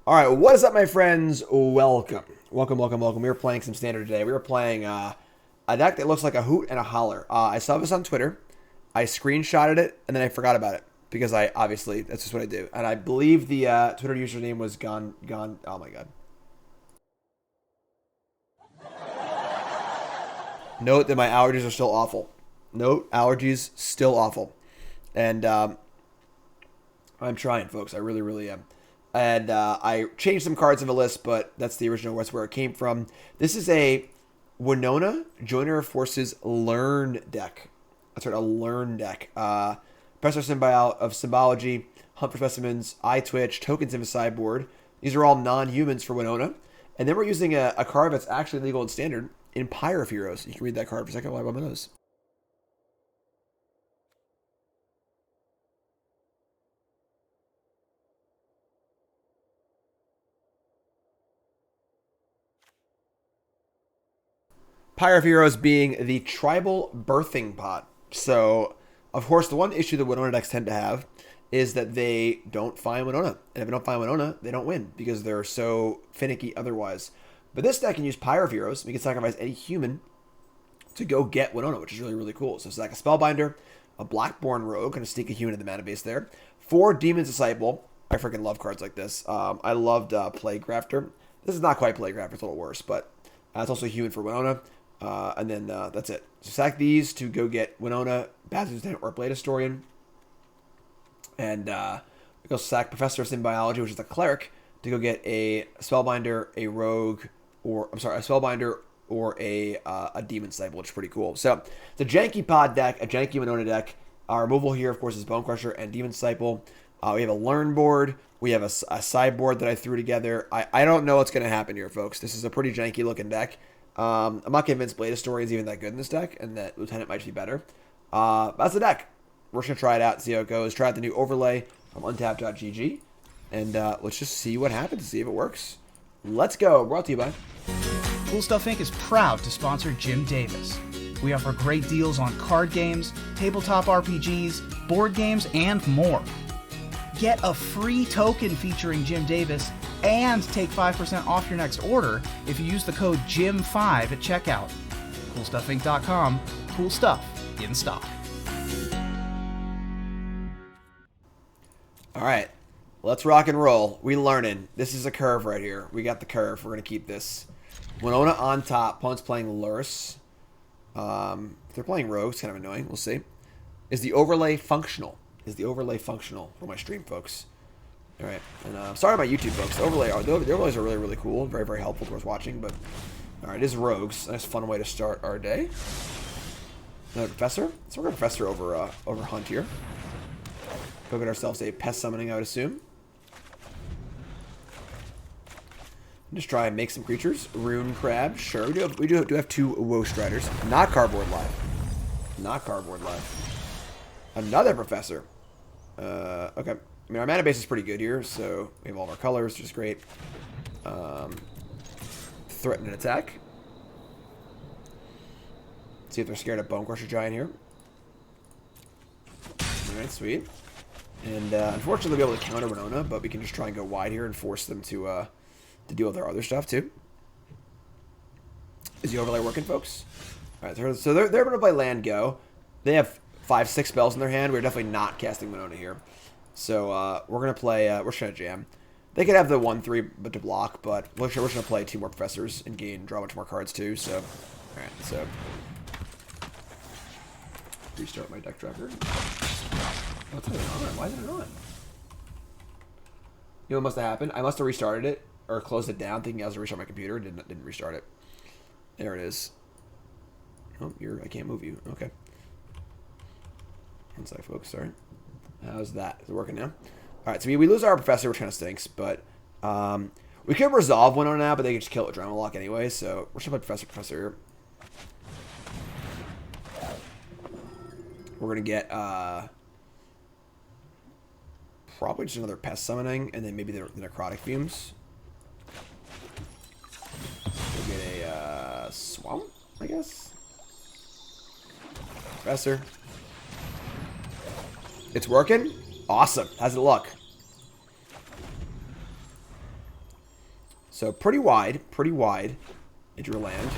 Alright, what is up, my friends? Welcome. Welcome. We were playing some standard today. We were playing a deck that looks like a hoot and a holler. I saw this on Twitter. I screenshotted it, and then I forgot about it. Because obviously, that's just what I do. And I believe the Twitter username was gone, oh my god. Note that my allergies are still awful. Note, allergies still awful. And I'm trying, folks. I really am. And I changed some cards in the list, but that's the original. That's where it came from. This is a Winota Joiner of Forces Learn deck. That's right, a Learn deck. Professor of Symbology, Hunt for Specimens, Eyetwitch, tokens in the sideboard. These are all non-humans for Winota. And then we're using a card that's actually legal and standard in Pyre of Heroes. You can read that card for a second while I rub my nose. Pyre of Heroes being the tribal birthing pot. So, of course, the one issue that Winota decks tend to have is that they don't find Winota. And if they don't find Winota, they don't win because they're so finicky otherwise. But this deck can use Pyre of Heroes. We can sacrifice any human to go get Winota, which is really cool. So it's like a Spellbinder, a Blackbloom Rogue, going to sneak a human in the mana base there. 4 Demon's Disciple. I freaking love cards like this. I loved Plaguecrafter. This is not quite Plaguecrafter, it's a little worse, but it's also a human for Winota. And then that's it. So sack these to go get Winota, Basri, or Blade Historian. And we go sack Professor of Symbology, which is the cleric, to go get a Spellbinder, a Rogue, or a Spellbinder or a Demon Disciple, which is pretty cool. So it's a janky pod deck, a janky Winota deck. Our removal here, of course, is Bonecrusher and Demon Disciple. We have a Learn board. We have a sideboard that I threw together. I don't know what's going to happen here, folks. This is a pretty janky looking deck. I'm not convinced Blade Historian is even that good in this deck, and that Lieutenant might be better. That's the deck. We're just going to try it out and see how it goes. Try out the new overlay from untap.gg, and let's just see what happens, see if it works. Let's go. Brought to you by Cool Stuff Inc. is proud to sponsor Jim Davis. We offer great deals on card games, tabletop RPGs, board games, and more. Get a free token featuring Jim Davis and take 5% off your next order if you use the code JIM5 at checkout. CoolStuffInc.com. Cool stuff in stock. All right, let's rock and roll. We learning. This is a curve right here. We got the curve. We're going to keep this. Winota on top. Opponent's playing Lurrus. If they're playing Rogue, it's kind of annoying. We'll see. Is the overlay functional? Is the overlay functional for my stream, folks? All right, and sorry about YouTube, folks. The overlays are really cool, very helpful to us watching. But all right, it is Rogues. Nice fun way to start our day. Another Professor. So we're gonna Professor over Hunt here. Go get ourselves a Pest Summoning, I would assume. Just try and make some creatures. Rune Crab, sure. We do have 2 Woe Striders. Not Cardboard Live. Not Cardboard Live. Another Professor. Okay. I mean, our mana base is pretty good here, so we have all of our colors, which is great. Threaten and attack. See if they're scared of Bonecrusher Giant here. Alright, sweet. And unfortunately, we'll be able to counter Winota, but we can just try and go wide here and force them to deal with our other stuff, too. Is the overlay working, folks? Alright, so they're going to play land go. They have 5-6 spells in their hand. We're definitely not casting Winota here. So we're going to play, we're just going to jam. They could have the 1-3 but to block, but we're just going to play 2 more Professors and draw much more cards too. So, alright, so restart my deck tracker. Oh, it's not on. Why isn't it on? You know what must have happened? I must have restarted it or closed it down thinking I was going to restart my computer. Didn't restart it. There it is. Oh, I can't move you. Okay. One sec, folks. Sorry. How's that? Is it working now? Alright, so we lose our Professor, which kind of stinks, but we could resolve one on now, but they could just kill it with Adrenaline Lock anyway, so we're just going to play Professor here. We're going to get probably just another Pest Summoning, and then maybe the Necrotic Fumes. We'll get a Swamp, I guess. Professor. It's working? Awesome. How's it look? So pretty wide into your land.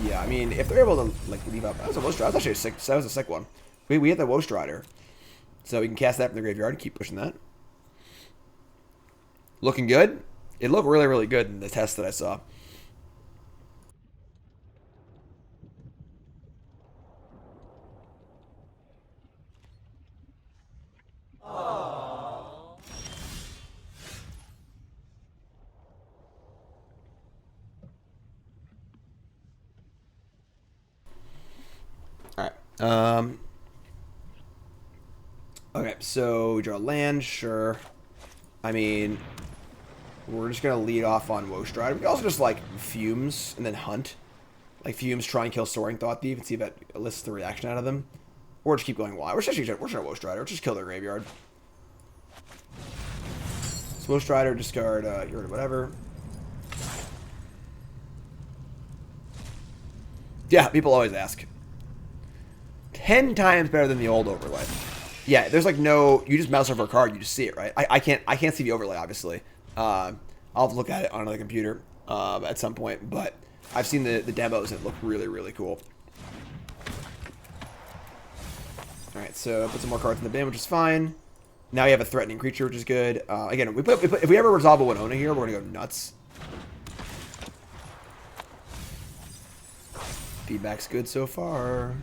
Yeah, I mean, if they're able to like leave up, that was a Woe Strider. That was actually a sick. That was a sick one. We hit the Woe Strider, so we can cast that from the graveyard and keep pushing that. Looking good. It looked really, really good in the test that I saw. Okay, so we draw land, sure. I mean, we're just gonna lead off on Woe Strider. We can also just like Fumes and then hunt. Like Fumes, try and kill Soaring Thought Thief and see if that elicits the reaction out of them. Or just keep going wild. We're just gonna Woe Strider. Just kill their graveyard. So Woe Strider, discard your whatever. Yeah, people always ask. 10 times better than the old overlay. Yeah, there's like no. You just mouse over a card, you just see it, right? I can't see the overlay, obviously. I'll have to look at it on another computer at some point, but I've seen the demos and it look really, really cool. All right, so put some more cards in the bin, which is fine. Now you have a threatening creature, which is good. Again, if we ever resolve a Winota here, we're gonna go nuts. Feedback's good so far.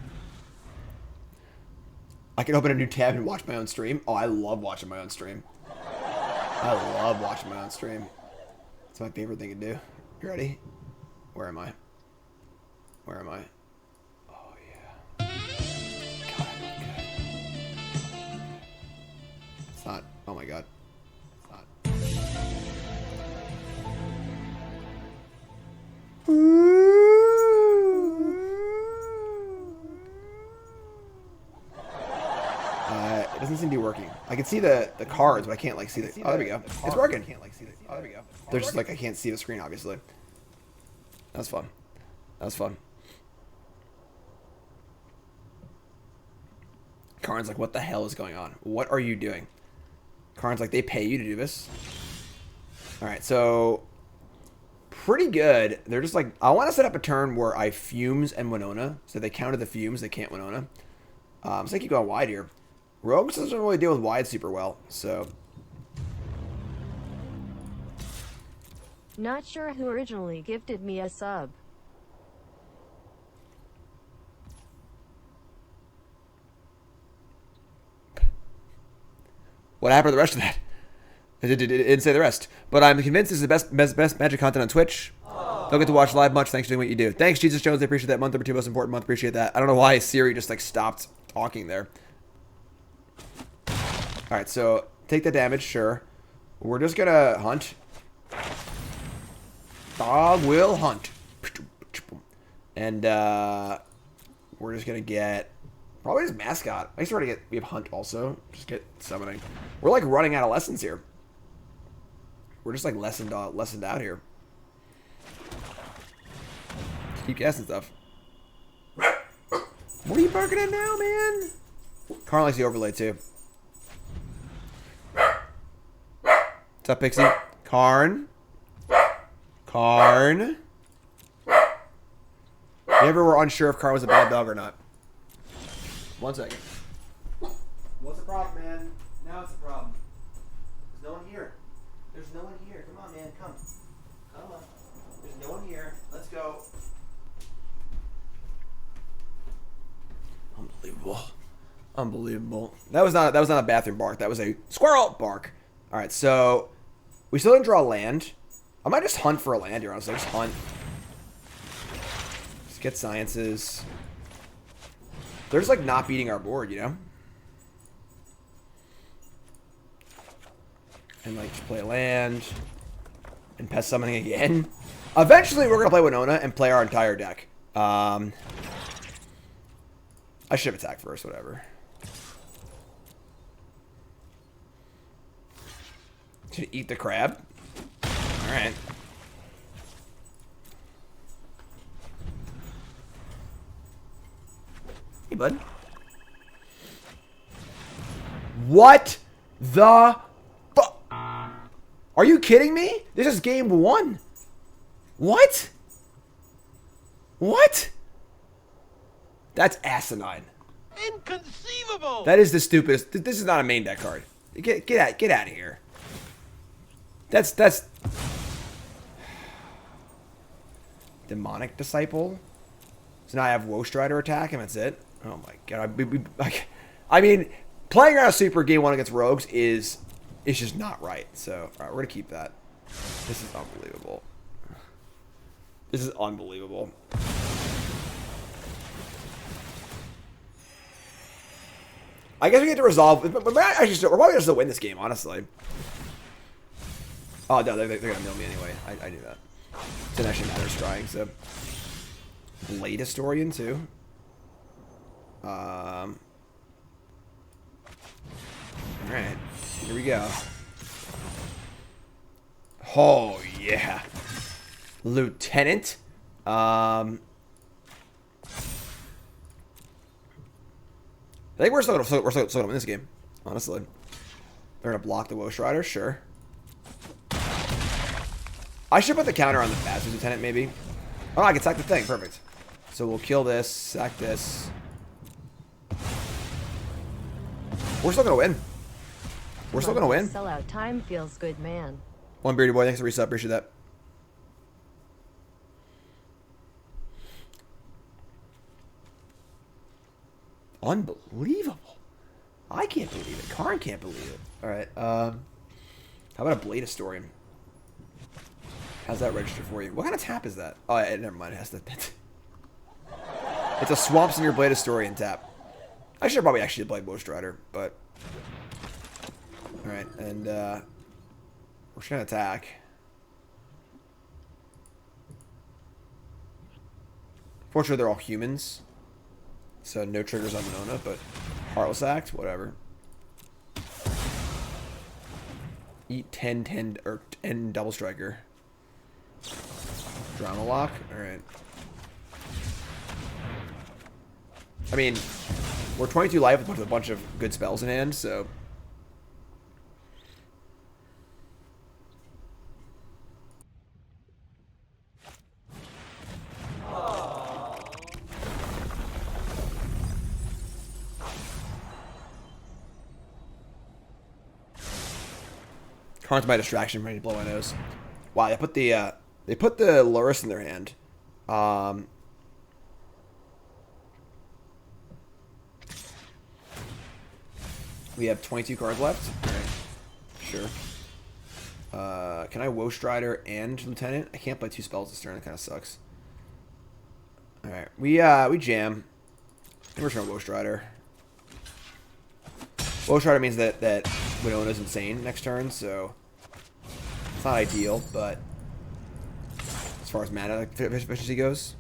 I can open a new tab and watch my own stream. Oh, I love watching my own stream. I love watching my own stream. It's my favorite thing to do. You ready? Where am I? Where am I? Oh, yeah. God, I look good. It's not. Oh, my God. It's not. It doesn't seem to be working. I can see the cards, but I can't like see the. Oh, there we go. It's working. Oh, there we go. There's just like I can't see the screen, obviously. That was fun. That was fun. Karn's like, what the hell is going on? What are you doing? Karn's like, they pay you to do this. All right, so pretty good. They're just like, I want to set up a turn where I Fumes and Winota, so they counter the Fumes, they can't Winota. So I keep going wide here. Rogue doesn't really deal with wide super well, so. Not sure who originally gifted me a sub. What happened to the rest of that? It didn't say the rest. But I'm convinced this is the best Magic content on Twitch. Don't get to watch live much. Thanks for doing what you do. Thanks, Jesus Jones. I appreciate that. Month number 2 most important month. Appreciate that. I don't know why Siri just like stopped talking there. All right, so take the damage, sure. We're just gonna hunt. Dog will hunt. And we're just gonna get probably his Mascot. I used to already get. We have hunt also. Just get summoning. We're like running out of lessons here. We're just like lessened out here. Just keep guessing stuff. What are you barking at now, man? Karn likes the overlay too. What's up, Pixie? Karn. Karn. You ever were unsure if Karn was a bad dog or not? 1 second. What's the problem, man? Now it's the problem. There's no one here. There's no one here. Come on, man. Come. Come on. There's no one here. Let's go. Unbelievable. Unbelievable. That was not a bathroom bark. That was a squirrel bark. All right, so we still didn't draw land. I might just hunt for a land here, honestly. Just hunt. Just get sciences. They're just like not beating our board, you know? And like just play a land. And Pest Summoning again. Eventually we're going to play Winota and play our entire deck. I should have attacked first, whatever. Should eat the crab. Alright. Hey, bud. What the fuck? Are you kidding me? This is game 1. What? What? That's asinine. Inconceivable! That is the stupidest. This is not a main deck card. Get out of here. That's Demonic Disciple. So now I have Woe Strider attack, and that's it. Oh my god! I mean, playing around a super game one against rogues is just not right. So all right, we're gonna keep that. This is unbelievable. This is unbelievable. I guess we get to resolve. But we're probably gonna still win this game, honestly. Oh no, they're gonna mill me anyway. I knew that. It didn't actually matter trying. So, Blade Historian too. All right, here we go. Oh yeah, Lieutenant. I think we're still gonna win this game. Honestly, they're gonna block the Woe Strider, sure. I should put the counter on the Basri Lieutenant, maybe. Oh, I can sack the thing. Perfect. So we'll kill this, sack this. We're still gonna win. We're still gonna win. Sellout time feels good, man. One Beardy Boy, thanks for the reset. Appreciate that. Unbelievable. I can't believe it. Karn can't believe it. Alright, how about a Blade Historian? How's that register for you? What kind of tap is that? Oh, yeah, never mind. It has to... It's a Swamps in your Blade Historian tap. I should probably actually play Woe Strider, but... Alright, and, we're just gonna attack. Fortunately, they're all humans. So no triggers on Winota, but Heartless Act, whatever. Eat 10 or 10 Double Striker. Drama Lock? Alright. I mean, we're 22 life with a bunch of good spells in hand, so... Karn's my distraction, ready to blow my nose. Wow, they put the Lurrus in their hand. We have 22 cards left. Alright. Sure. Can I Woe Strider and Lieutenant? I can't play 2 spells this turn. That kind of sucks. Alright. We jam. And we're trying Woe Strider. Woe Strider means that Winona's insane next turn, so it's not ideal, but as far as mana efficiency goes.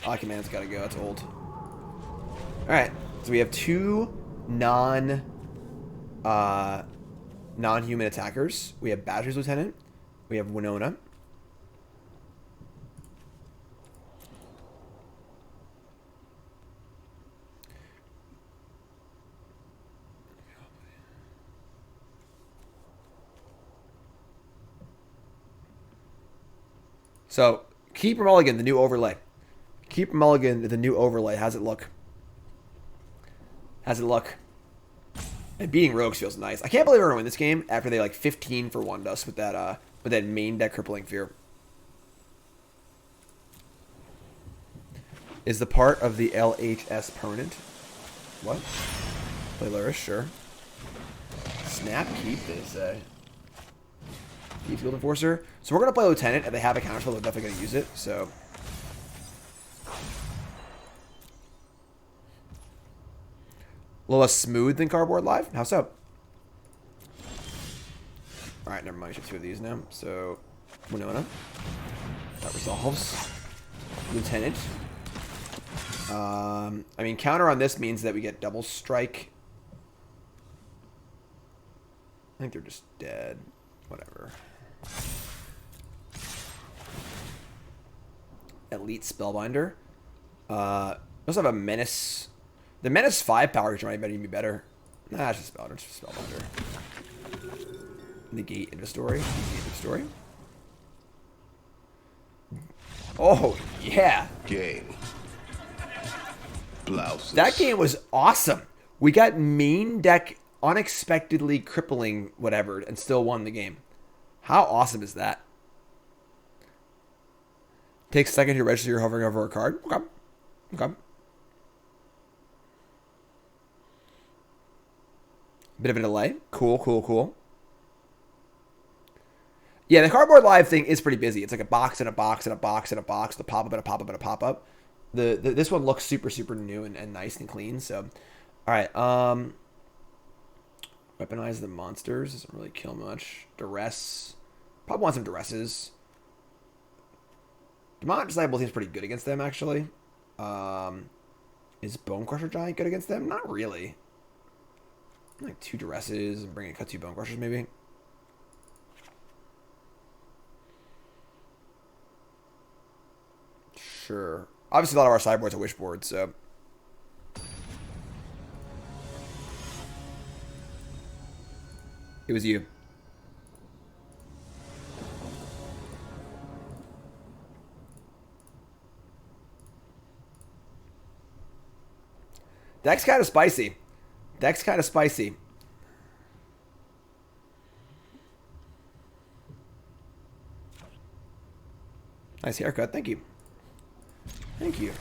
Mana's gotta go, that's old. Alright, so we have 2 non-human attackers. We have Basri's Lieutenant. We have Winota. So, Keeper Mulligan, the new overlay. Keeper Mulligan, the new overlay. How's it look? How's it look? And beating Rogues feels nice. I can't believe we're going to win this game after they like 15 for 1 dust with that main deck Crippling Fear. Is the part of the LHS permanent? What? Play Lurrus, sure. Snap Keep, they say. Keep Field Enforcer. So we're going to play Lieutenant. If they have a counterspell, they're definitely going to use it. So... a little less smooth than Cardboard Live. How so? Alright, never mind. I should 2 of these now. So, Winota. That resolves. Lieutenant. I mean, counter on this means that we get Double Strike. I think they're just dead. Whatever. Elite Spellbinder. We also have a Menace. The Menace 5 power might even be better. Nah, it's just Spellbinder. Negate Inventory. Negate Inventory. Oh, yeah. Game. Blouses. That game was awesome. We got main deck unexpectedly crippling whatever and still won the game. How awesome is that? Takes a second to register you're hovering over a card. Okay. Okay. Bit of a delay. Cool, cool, cool. Yeah, the Cardboard Live thing is pretty busy. It's like a box and a box and a box and a box, the pop-up and a pop-up and a pop-up. This one looks super, super new and nice and clean. So, all right. Weaponize the monsters. Doesn't really kill much. Duress. Probably want some Duresses. Demonic Disciple seems pretty good against them, actually. Is Bonecrusher Giant good against them? Not really. Like 2 Duresses and bring in cut 2 Bonecrushers, maybe. Sure. Obviously, a lot of our sideboards are wish boards, so. It was you. Deck's kind of spicy. Deck's kind of spicy. Nice haircut. Thank you. Thank you.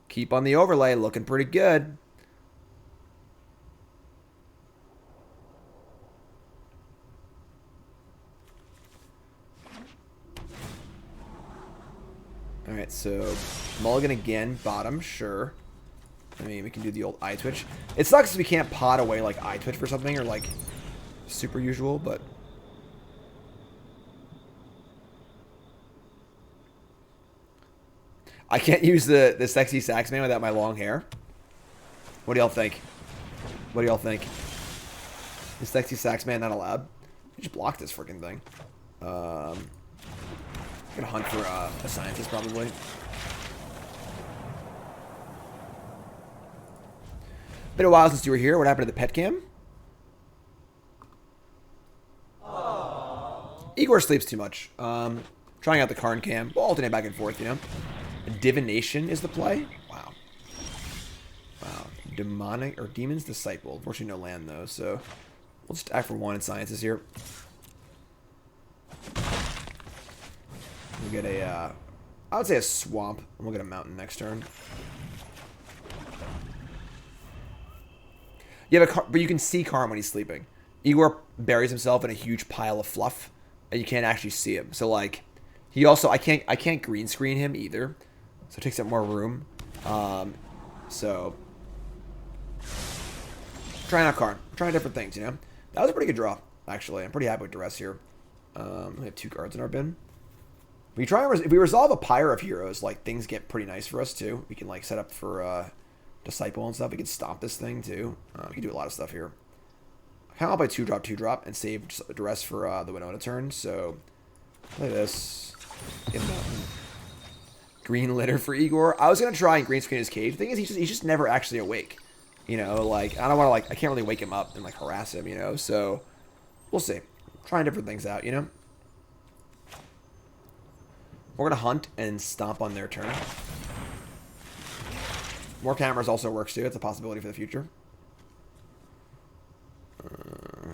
Keep on the overlay. Looking pretty good. Alright, so mulligan again, bottom, sure. I mean, we can do the old Eyetwitch. It sucks if we can't pot away like Eyetwitch for something or like super usual, but I can't use the sexy sax man without my long hair. What do y'all think? What do y'all think? The sexy sax man not allowed? You just block this freaking thing. I'm gonna hunt for a scientist probably. Been a while since you were here. What happened to the pet cam? Igor sleeps too much. Trying out the Karn cam. We'll alternate back and forth, you know. Divination is the play. Wow. Wow. Demonic or Demon's Disciple. Unfortunately, no land though, so we'll just act for 1 in sciences here. We'll get a, I would say a swamp, and we'll get a mountain next turn. Yeah, but you can see Karn when he's sleeping. Igor buries himself in a huge pile of fluff, and you can't actually see him. So like, he also I can't green screen him either, so it takes up more room. So trying out Karn, trying different things, you know. That was a pretty good draw, actually. I'm pretty happy with Duress here. We have 2 cards in our bin. We try and if we resolve a Pyre of Heroes, like things get pretty nice for us too. We can like set up for Disciple and stuff. We can stomp this thing too. We can do a lot of stuff here. I kind of want to play 2-drop, and save Duress for the Winota turn. So play this. Get him out. Green litter for Igor. I was gonna try and green screen his cage. The thing is, he's just never actually awake. You know, like I don't want to like I can't really wake him up and like harass him. You know, so we'll see. Trying different things out. You know. We're going to hunt and stomp on their turn. More cameras also works too. It's a possibility for the future.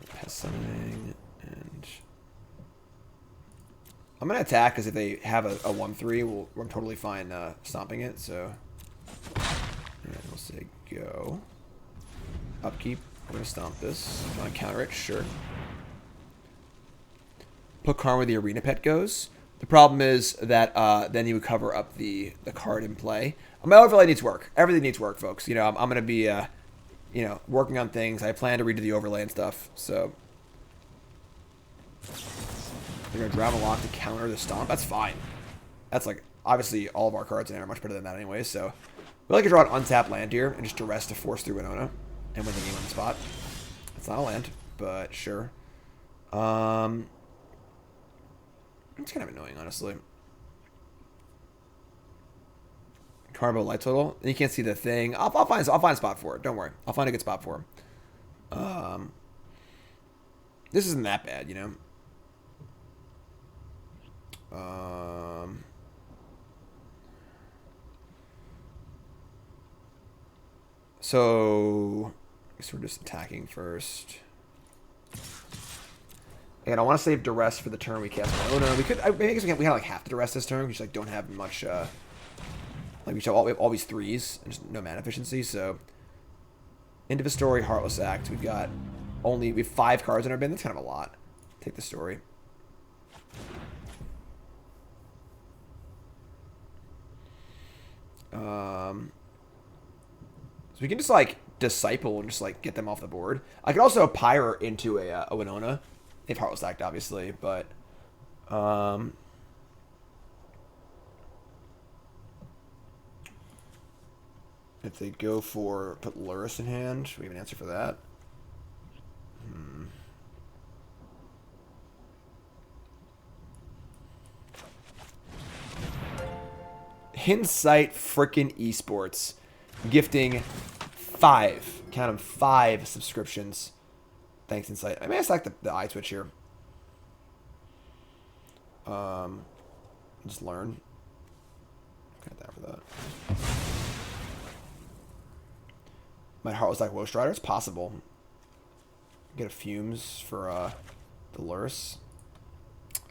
Pest Summoning. And I'm going to attack because if they have a 1-3, we're totally fine stomping it. So we'll say go. Upkeep. We're going to stomp this. Want to counter it? Sure. Put Karn where the arena pet goes. The problem is that then you would cover up the card in play. My overlay needs work. Everything needs work, folks. You know, I'm going to be, you know, working on things. I plan to redo the overlay and stuff. So we're going to drive a lock to counter the stomp. That's fine. That's like, obviously, all of our cards in there are much better than that anyway. So we like to draw an untapped land here and just Duress to force through Winota and win the game on the spot. It's not a land, but sure. It's kind of annoying, honestly. Carbo light total. And you can't see the thing. I'll find a spot for it. Don't worry. I'll find a good spot for him. This isn't that bad, you know. So I guess we're just attacking first. And I want to save Duress for the turn we cast. Oh no, we could. I guess we have like half the Duress this turn. We just like don't have much. Like we have all these threes and just no mana efficiency. So end of a story, Heartless Act. We have 5 cards in our bin. That's kind of a lot. Take the story. So we can just like Disciple and just like get them off the board. I could also Pyre into a Winota. If Heartless Act, obviously, but if they go for put Lurrus in hand, we have an answer for that. Insight frickin' Esports gifting 5, count them, 5 subscriptions. Thanks, Insight. I may have select the Eyetwitch here. Just learn. Got that for that. My heart was like Woe Strider. It's possible. Get a Fumes for the Lurrus.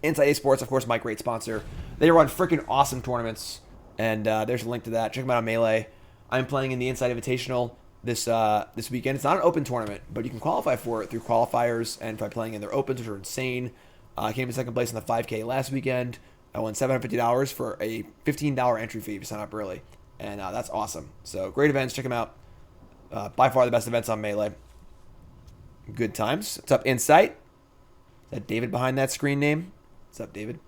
Insight Esports, of course, my great sponsor. They run freaking awesome tournaments, and there's a link to that. Check them out on Melee. I'm playing in the Insight Invitational this weekend. It's not an open tournament, but you can qualify for it through qualifiers and by playing in their opens, which are insane. I came in second place in the 5K last weekend. I won $750 for a $15 entry fee if you sign up early, and that's awesome. So great events, check them out. By far the best events on Melee. Good times. What's up, Insight? Is that David behind that screen name? What's up, David?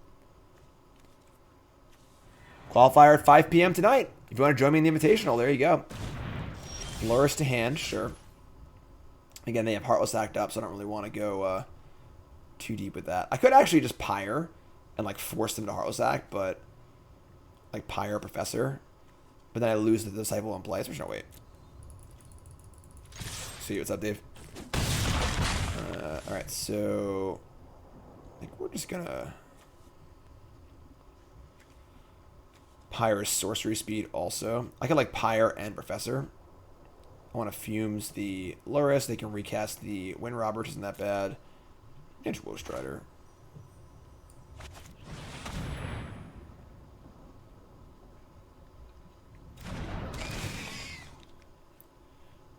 Qualifier at 5 p.m. tonight. If you want to join me in the Invitational, there you go. Lurrus to hand, sure. Again, they have Heartless Act up, so I don't really want to go too deep with that. I could actually just Pyre and like force them to Heartless Act, but like Pyre Professor. But then I lose the Disciple in play, so there's no wait. See what's up, Dave. Alright, so I think we're just gonna Pyre's sorcery speed also. I could like Pyre and Professor. I want to Fumes the Lurrus. They can recast the Wind Robber, which isn't that bad. And Woe Strider.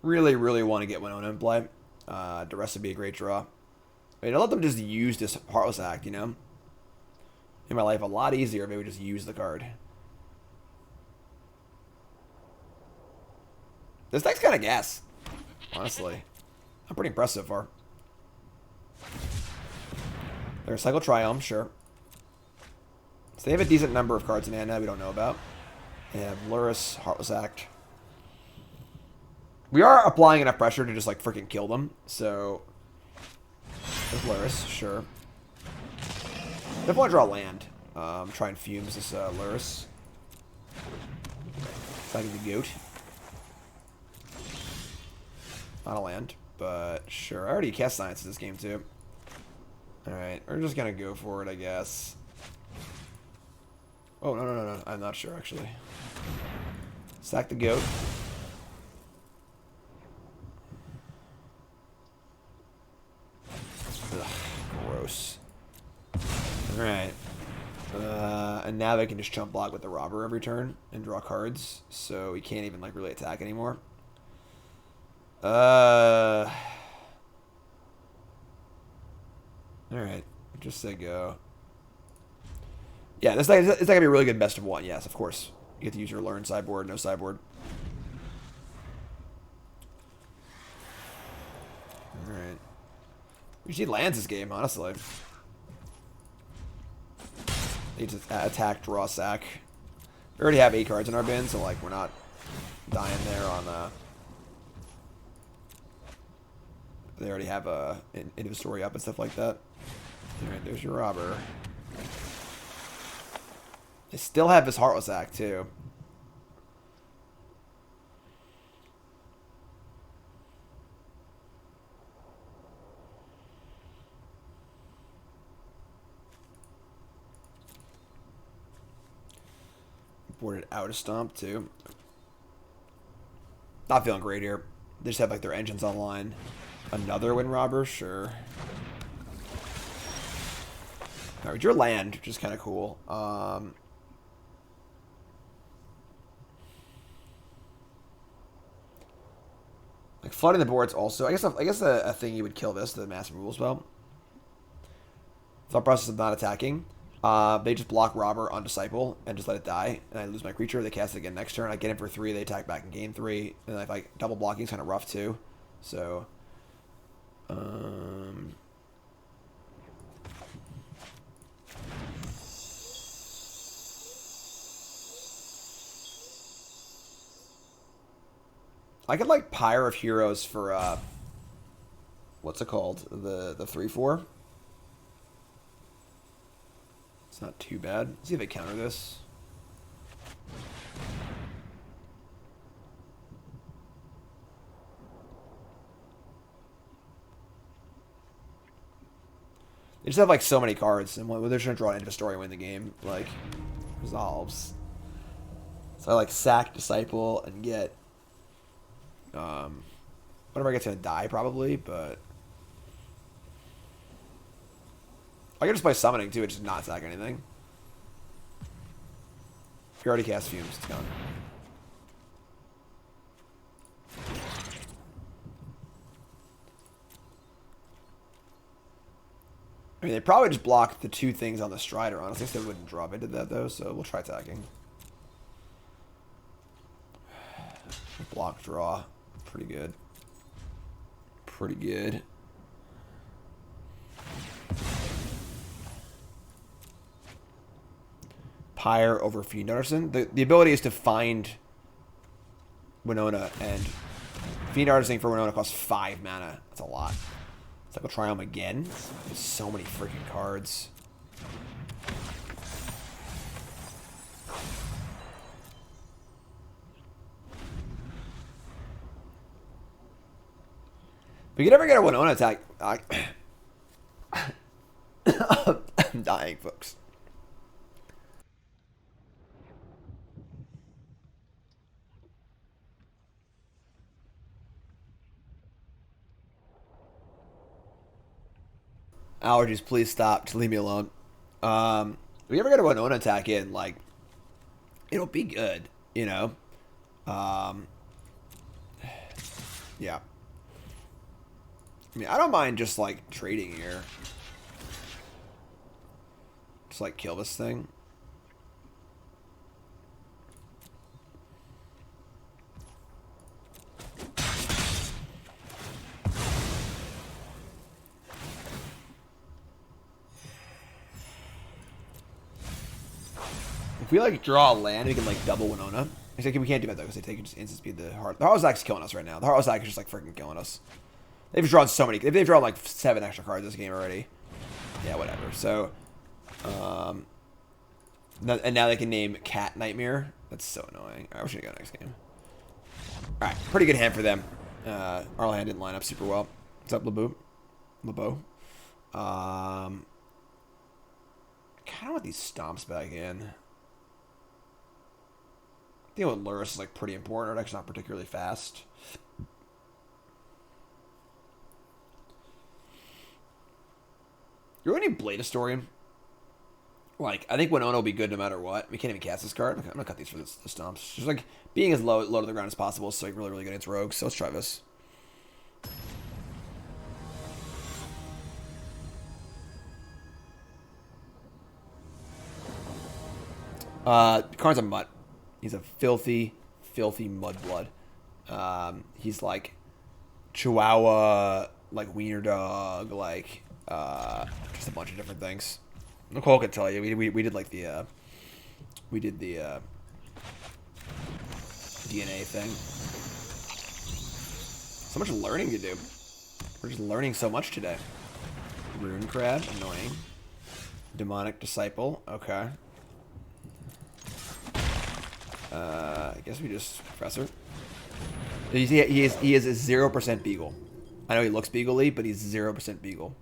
Really, really want to get Winota in play. Duress would be a great draw. I mean, I let them just use this Heartless Act, you know? In my life, a lot easier if they would just use the card. This deck's kind of gas, honestly. I'm pretty impressed so far. They're Cycle Triome, sure. So they have a decent number of cards in hand that we don't know about. They have Lurrus, Heartless Act. We are applying enough pressure to just like freaking kill them, so there's Lurrus, sure. Definitely want to draw land. Try and Fumes this Lurrus. Side of the goat. Not a land, but sure. I already cast Science in this game too. Alright, we're just gonna go for it, I guess. Oh, no. I'm not sure, actually. Sack the goat. Ugh, gross. Alright. And now they can just chump block with the Robber every turn and draw cards, so we can't even like really attack anymore. Alright. Just say go. Yeah, this deck is gonna be a really good best of one, yes, of course. You get to use your Learn sideboard, no sideboard. Alright. We should need lands this game, honestly. Need to attack, draw, sack. We already have 8 cards in our bin, so like we're not dying there on they already have a inventory up and stuff like that. Alright, there's your Robber. They still have his Heartless Act too. boarded out of Stomp, too. Not feeling great here. They just have, like, their engines online. Another Wind Robber? Sure. Alright, we drew land, which is kind of cool. Like, flooding the boards also. I guess a thing you would kill this, the mass removal spell. Thought process of not attacking. They just block Robber on Disciple and just let it die. And I lose my creature. They cast it again next turn. I get it for 3. They attack back and gain 3. And if like double blocking is kind of rough too. So, I could like Pyre of Heroes for what's it called? The 3/4. It's not too bad. Let's see if they counter this. They just have like so many cards, and when they're just gonna draw an end of a story and win the game, like resolves. So I like sack Disciple and get whatever I get's gonna die probably, but I can just play Summoning too, and just not sack anything. If you already cast Fumes, it's gone. I mean, they probably just blocked the 2 things on the Strider, honestly, so they wouldn't drop into that, though, so we'll try attacking. Block draw. Pretty good. Pretty good. Pyre over Fiend Artisan. The ability is to find Winota, and Fiend Artisan for Winota costs 5 mana. That's a lot. Cycle Triome again. There's so many freaking cards. If we could ever get a Winota attack, I'm dying, folks. Allergies, please stop. Just leave me alone. If we ever get a Winota attack in, like, it'll be good, you know? Yeah. I mean, I don't mind just, like, trading here. Just, like, kill this thing. If we, like, draw a land, we can, like, double Winota. Except we can't do that, though, because they take just instant speed the Heart. The Heart's killing us right now. The Heart's is just, like, freaking killing us. They've drawn so many. They've drawn, like, 7 extra cards this game already. Yeah, whatever. So, and now they can name Cat Nightmare. That's so annoying. Alright, we're just gonna go next game. Alright, pretty good hand for them. Our hand didn't line up super well. What's up, LeBeau? I kind of want these Stomps back in. I think with Luris is like pretty important. It's actually not particularly fast. You're any Blade Historian? Like, I think Winota will be good no matter what. We can't even cast this card. I'm gonna cut these for the Stomps. Just like being as low to the ground as possible, so like really good against rogues. So let's try this. Karn's a mutt. He's a filthy mudblood. He's like Chihuahua, like wiener dog, like just a bunch of different things. Nicole could tell you. We did like the we did the DNA thing. So much learning to do. We're just learning so much today. Rune Crab, annoying. Demonic Disciple, okay. I guess we just Professor. He is a 0% Beagle. I know he looks Beagle-y, but he's 0% Beagle.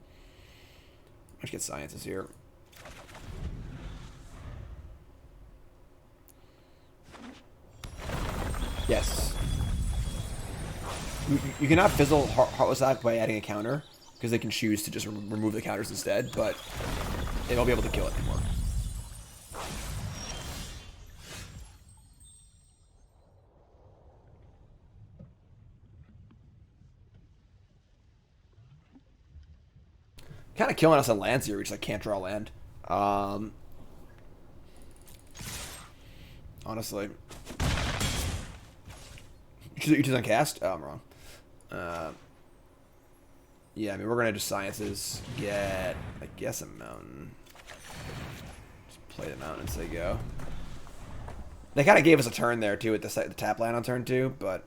Let's get Sciences here. Yes. You cannot fizzle Heartless Act by adding a counter, because they can choose to just remove the counters instead, but they won't be able to kill it anymore. Kind of killing us on lands here. We just like can't draw land. Honestly, you choose on cast. Oh, I'm wrong. Yeah, I mean we're gonna just sciences get I guess a mountain. Just play the mountain and say go. They kind of gave us a turn there too at the tap land on turn 2, but.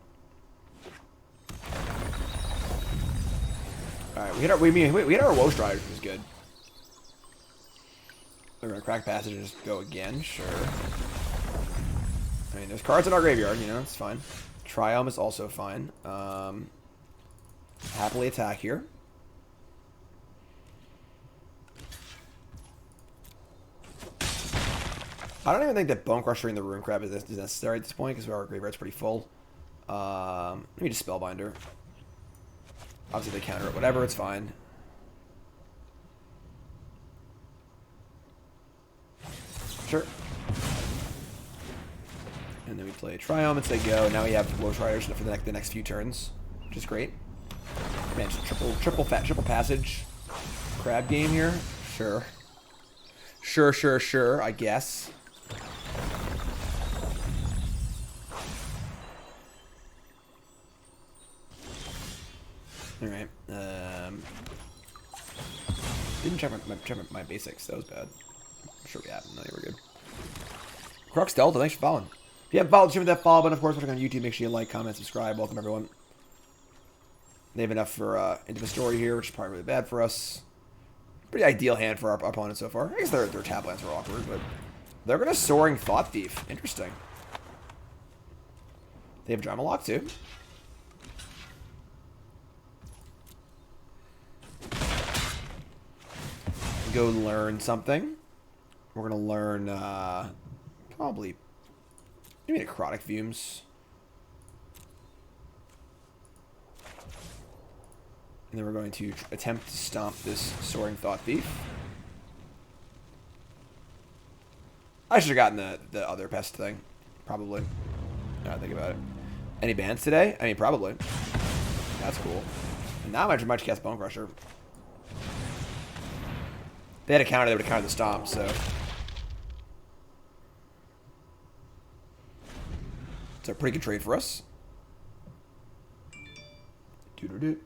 Alright, we hit our Woe Strider, which is good. We're going to crack Passage and just go again, sure. I mean, there's cards in our graveyard, you know, it's fine. Triome is also fine. Happily attack here. I don't even think that Bonecrusher in the Rune Crab is necessary at this point, because our graveyard's pretty full. Let me just Spellbinder. Obviously they counter it, whatever, it's fine. Sure. And then we play Triome and say go. Now we have Woe Striders for the next few turns, which is great. Man, just triple passage. Crab game here? Sure. Sure, I guess. Alright. Didn't check my basics. That was bad. I'm sure we haven't. No, we're good. Crux Delta, thanks for following. If you haven't followed, share that follow button. Of course, watching on YouTube, make sure you like, comment, subscribe. Welcome, everyone. They have enough for into the story here, which is probably really bad for us. Pretty ideal hand for our opponent so far. I guess their tap lands are awkward, but they're going to Soaring Thought Thief. Interesting. They have Drama Lock, too. Go learn something. We're gonna learn probably maybe Necrotic Fumes. And then we're going to attempt to stomp this Soaring Thought Thief. I should have gotten the other pest thing. Probably. Now I think about it. Any bans today? I mean, probably. That's cool. And now I might cast Bonecrusher. They had a counter, they would have countered the stomp, so. It's a pretty good trade for us. Doo-doo-doo.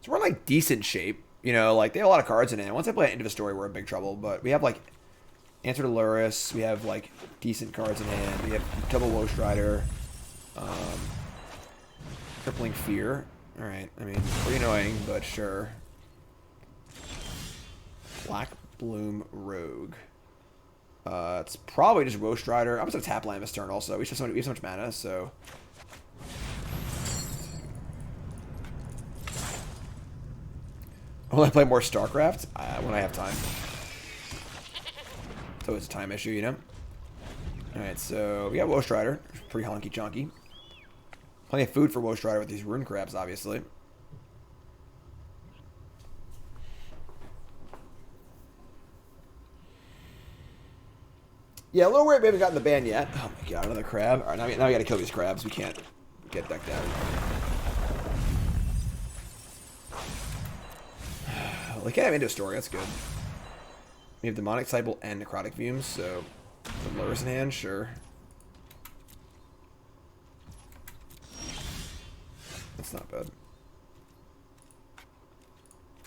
So we're in like decent shape. You know, like they have a lot of cards in it. Once I play End of a Story, we're in big trouble. But we have like Answer to Duress. We have like decent cards in hand. We have double Woe Strider. Crippling Fear. Alright, I mean, pretty annoying, but sure. Blackbloom Rogue. It's probably just Woe Strider. I'm just gonna tap land this turn also. We have so much mana, so. Will I play more StarCraft? When I have time. So it's a time issue, you know? Alright, so we got Woe Strider. Pretty honky chonky. Plenty of food for Woe Strider with these Rune Crabs, obviously. Yeah, a little weird we haven't gotten the ban yet. Oh my god, another crab. Alright, now we gotta kill these crabs. We can't get decked out. We can't have into a story, that's good. We have Demonic Disciple and Necrotic Fumes, so some lures in hand, sure. That's not bad.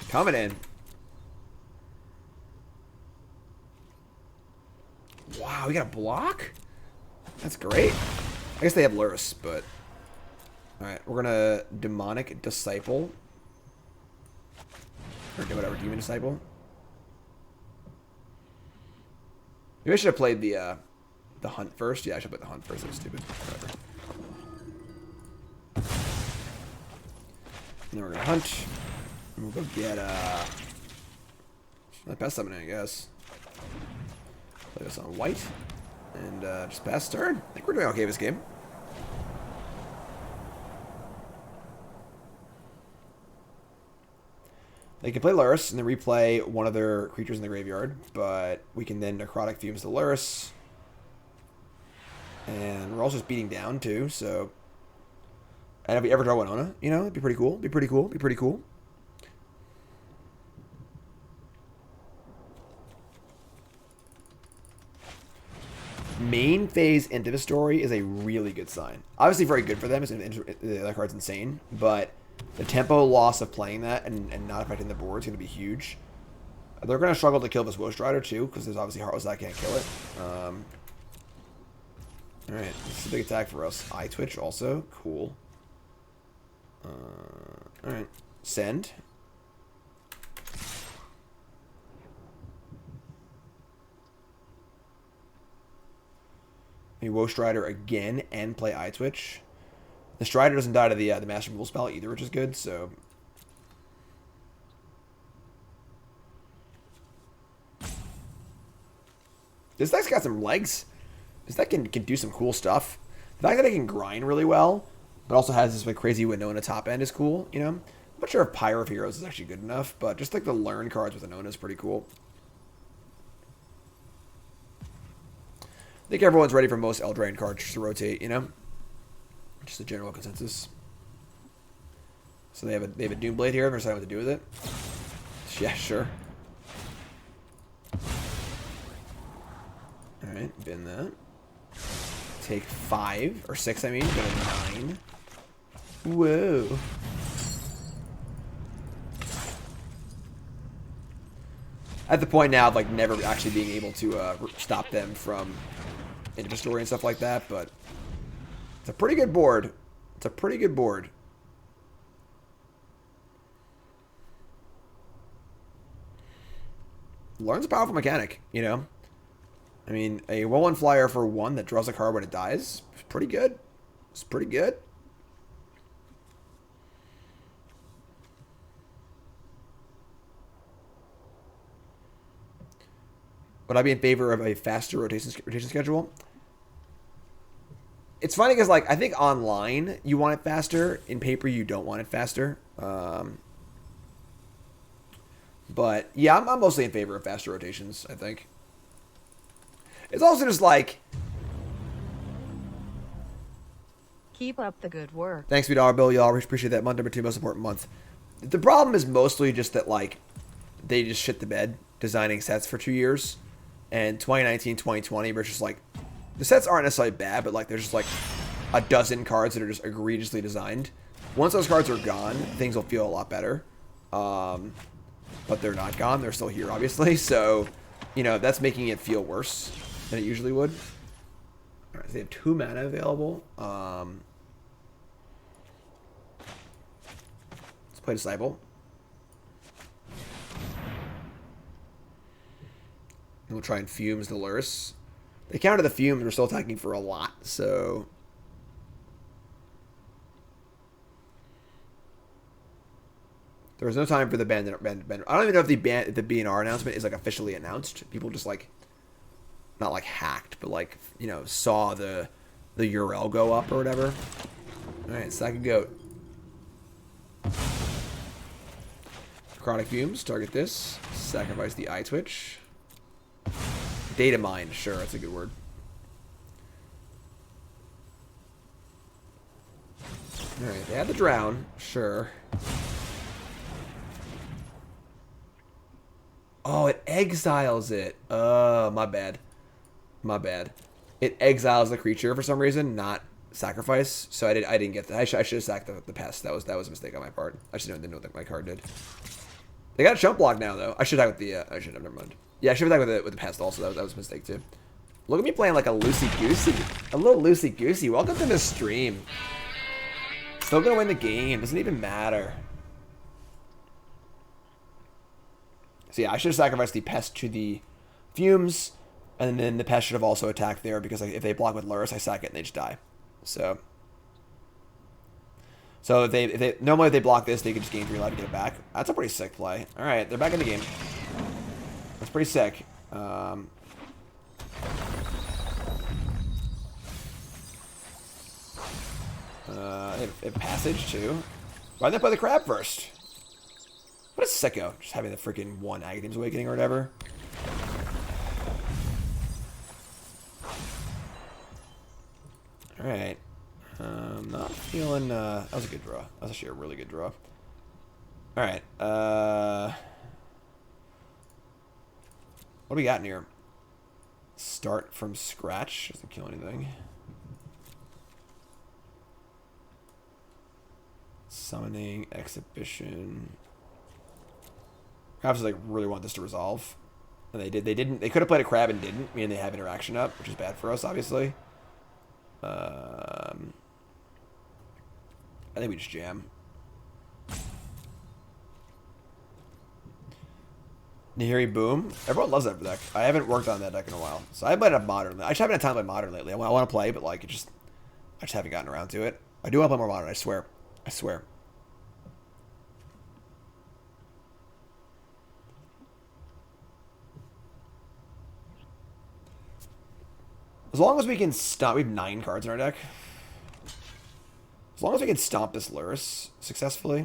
Coming in. Wow, we got a block? That's great. I guess they have lures, but... Alright, we're gonna Demonic Disciple. Or do whatever, Demon Disciple. Maybe I should have played the Hunt first. Yeah, I should have played the Hunt first. That was stupid. Whatever. then we're gonna hunt. And we'll go get Pest Summoning, I guess. Play this on white. And just pass turn. I think we're doing okay this game. They can play Lurrus and then replay one of their creatures in the graveyard, but we can then Necrotic Fumes the Lurrus. And we're also just beating down too, so. And if we ever draw Winota, you know, it'd be pretty cool. Be pretty cool. Be pretty cool. Main phase into the story is a really good sign. Obviously very good for them. The other card's insane, but the tempo loss of playing that and not affecting the board is going to be huge. They're going to struggle to kill this Woe Strider too, because there's obviously Heartless that can't kill it. Alright, this is a big attack for us. Eyetwitch also. Cool. Alright. Send. Maybe Woe Strider again and play Eyetwitch. The Strider doesn't die to the Master Removal spell either, which is good, so. This deck's got some legs. This deck can do some cool stuff. The fact that it can grind really well, but also has this like crazy Winota top end is cool, you know? I'm not sure if Pyre of Heroes is actually good enough, but just like the learn cards with Winota is pretty cool. I think everyone's ready for most Eldraine cards to rotate, you know? Just a general consensus. So they have a Doomblade here. They're deciding what to do with it. Yeah, sure. Alright, bin that. Take 5, or 6 I mean, go to 9. Whoa. At the point now of like never actually being able to stop them from into story and stuff like that, but it's a pretty good board. It's a pretty good board. Learn's a powerful mechanic, you know? I mean, a 1/1 flyer for 1 that draws a card when it dies is pretty good. It's pretty good. Would I be in favor of a faster rotation schedule? It's funny because, like, I think online you want it faster. In paper, you don't want it faster. But, yeah, I'm mostly in favor of faster rotations, I think. It's also just, like... Keep up the good work. Thanks, $3 bill. Y'all appreciate that. Month number 2, most important month. The problem is mostly just that, like, they just shit the bed designing sets for 2 years. And 2019, 2020, where it's just, like... The sets aren't necessarily bad, but, like, there's just, like, a dozen cards that are just egregiously designed. Once those cards are gone, things will feel a lot better. But they're not gone. They're still here, obviously. So, you know, that's making it feel worse than it usually would. Alright, so they have 2 mana available. Let's play Disciple. And we'll try and Fumes the Lurrus. They counter the Fumes. We're still attacking for a lot, so... There was no time for the band. I don't even know if the BNR announcement is like officially announced. People just like, not like hacked, but like, you know, saw the URL go up or whatever. All right, sack of goat. Necrotic Fumes. Target this. Sacrifice the Eyetwitch. Data mine. Sure, that's a good word. All right, they had the drown. Sure. Oh, it exiles it. My bad. My bad. It exiles the creature for some reason, not sacrifice. So I didn't get that. I should have sacked the pest. That was a mistake on my part. I just didn't know that my card did. They got a jump block now though. I should have with the I should have, never mind. Yeah, I should have with the pest also. That was a mistake too. Look at me playing like a loosey-goosey. A little loosey-goosey. Welcome to the stream. Still gonna win the game. Doesn't even matter. So yeah, I should have sacrificed the pest to the Fumes, and then the pest should have also attacked there because like, if they block with Lurrus, I sack it and they just die. So So if they normally if they block this, they can just gain 3 life to get it back. That's a pretty sick play. All right, they're back in the game. That's pretty sick. If Passage too. Why didn't they play the crab first? What a sicko. Just having the freaking 1 Agadeem's Awakening or whatever. Alright. Not feeling... that was a good draw. That was actually a really good draw. Alright. What do we got in here? Start from scratch. Doesn't kill anything. Summoning, Exhibition. Obviously, like, really want this to resolve. And they did. They didn't. They could have played a crab and didn't. Meaning they have interaction up, which is bad for us, obviously. I think we just jam. Nahiri Boom. Everyone loves that deck. I haven't worked on that deck in a while. So I played it Modern. I just haven't had time to play Modern lately. I want to play, but like I just haven't gotten around to it. I do want to play more Modern, I swear. I swear. As long as we can stomp... We have 9 cards in our deck. As long as we can stomp this Lurrus successfully.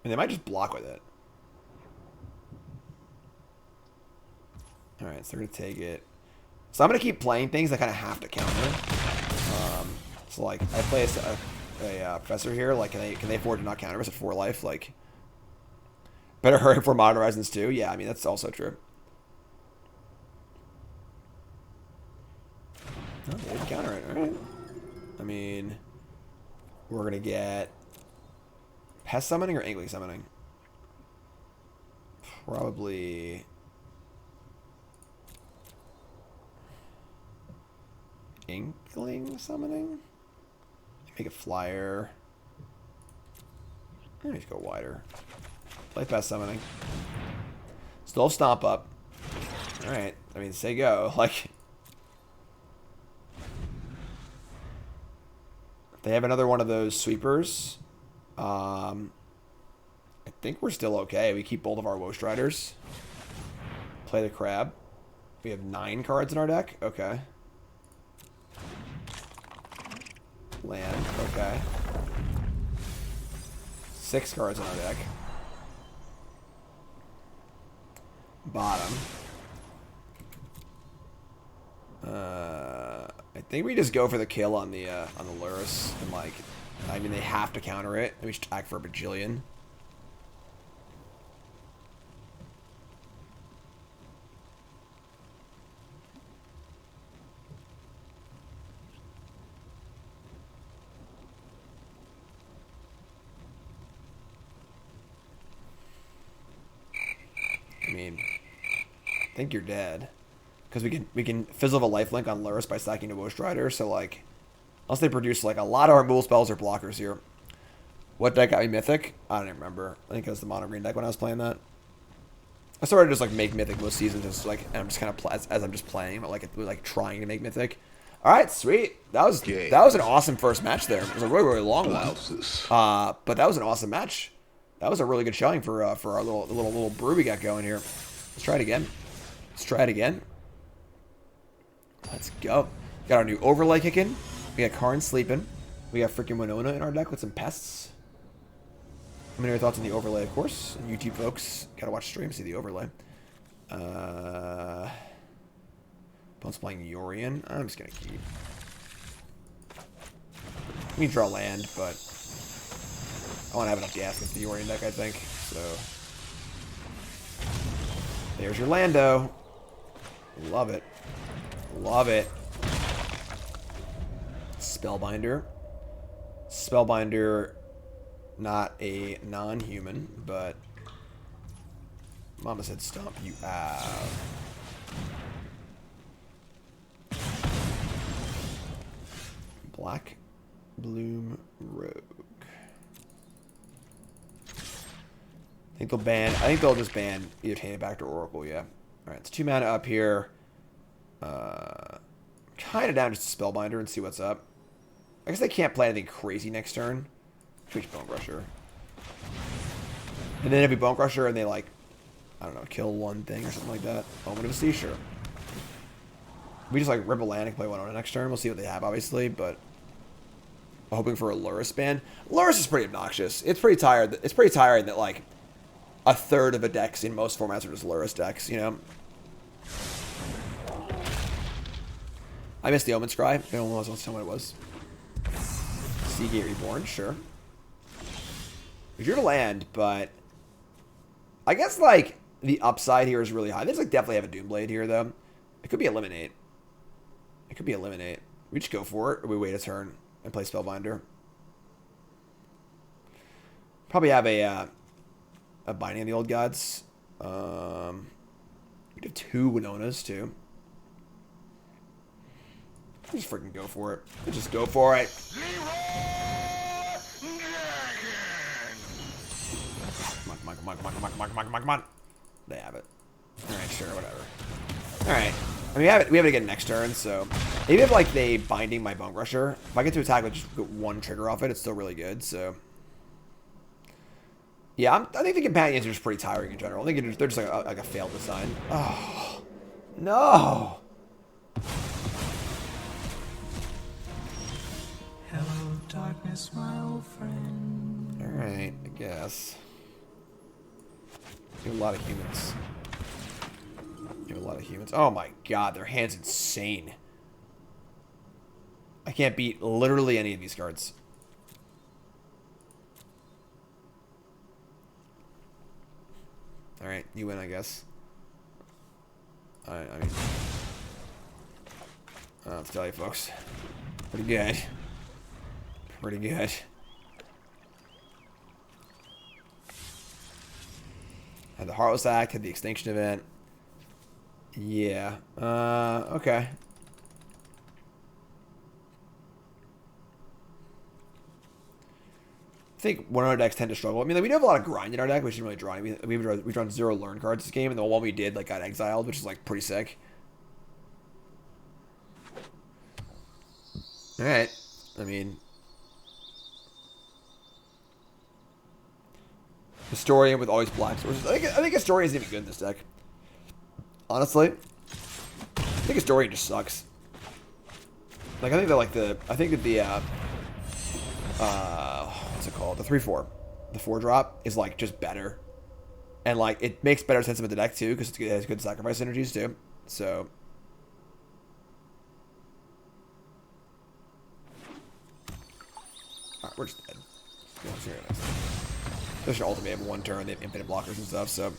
And they might just block with it. Alright, so they're going to take it. So I'm going to keep playing things that kind of have to counter. So, like, I play a Professor here. Like, can they afford to not counter us at 4 life? Like, better hurry for Modern Horizons 2. Yeah, I mean, that's also true. Oh, they didn't counter it. Alright. I mean, we're going to get Pest Summoning or Inkling Summoning? Probably... Inkling Summoning? Make a flyer. Let me just go wider. Play Pest Summoning. Still Stomp up. Alright. I mean, say go. Like... They have another one of those sweepers. I think we're still okay. We keep both of our Woe Striders. Play the crab. We have 9 cards in our deck. Okay. Land. Okay. 6 cards in our deck. Bottom. I think we just go for the kill on the Lurrus, and like, I mean, they have to counter it, and we should act for a bajillion. I mean, I think you're dead. Because we can fizzle a lifelink on Lurrus by stacking a Woe Strider, so like, unless they produce like a lot of our removal spells or blockers here. What deck got me Mythic? I don't even remember. I think it was the mono green deck when I was playing that. I started to just like make Mythic most seasons, just like, and I'm just kind of as I'm just playing, but like trying to make Mythic. All right, sweet. That was an awesome first match there. It was a really, really long one. But that was an awesome match. That was a really good showing for our little brew we got going here. Let's try it again. Let's try it again. Let's go. Got our new overlay kicking. We got Karn sleeping. We got freaking Winota in our deck with some pests. Let me know your thoughts on the overlay, of course. And YouTube folks, gotta watch stream to see the overlay. Bone's playing Yorion. I'm just gonna keep. We can draw land, but I want to have enough gas against the Yorion deck, I think. So there's your Lando. Love it. Love it. Spellbinder. Spellbinder, not a non-human, but Mama said stomp you out. Blackbloom Rogue. I think they'll just ban either Tainted Back or Oracle, yeah. Alright, it's 2 mana up here. Kind of down just to Spellbinder and see what's up. I guess they can't play anything crazy next turn. Switch Bonecrusher. And then if we Bonecrusher and they like, I don't know, kill one thing or something like that. Omen of a Sea, sure. We just like rip a land and play one on the next turn. We'll see what they have, obviously, but I'm hoping for a Lurrus ban. Lurrus is pretty obnoxious. It's pretty tired. It's pretty tiring that like a third of the decks in most formats are just Lurrus decks, you know? I missed the Omen Scry. I don't know what it was. Seagate Reborn, sure. We drew a land, but I guess like the upside here is really high. There's like definitely have a Doomblade here though. It could be Eliminate. It could be Eliminate. We just go for it, or we wait a turn and play Spellbinder. Probably have a Binding of the Old Gods. We have 2 Winonas too. Just freaking go for it. Let's just go for it. Come on. They have it. Alright, sure, whatever. Alright. I mean, we have it again next turn, so... Even if, like, they binding my Bonecrusher, if I get to attack with just one trigger off it, it's still really good, so... Yeah, I think the companions are just pretty tiring in general. I think they're just like a failed design. Oh, no! Hello, darkness, my old friend. Alright, I guess. You have a lot of humans. You have a lot of humans. Oh my god, their hand's insane. I can't beat literally any of these cards. Alright, you win, I guess. I mean... I'll tell you, folks. Pretty good. Pretty good. Had the Heartless Act, had the Extinction Event. Yeah. Okay. I think one of our decks tend to struggle. I mean, like, we do have a lot of grind in our deck, which didn't really draw any. We've drawn 0 learn cards this game, and the one we did, like, got exiled, which is, like, pretty sick. Alright. I mean... Historian with always black sources. I think Historian isn't even good in this deck. Honestly. I think Historian just sucks. Like, I think that, like, what's it called? The 3/4. The 4-drop is, like, just better. And, like, it makes better sense with the deck, too, because it has good sacrifice synergies, too. So... Alright, we're just dead. There's an ultimate in 1 turn, they have infinite blockers and stuff, so...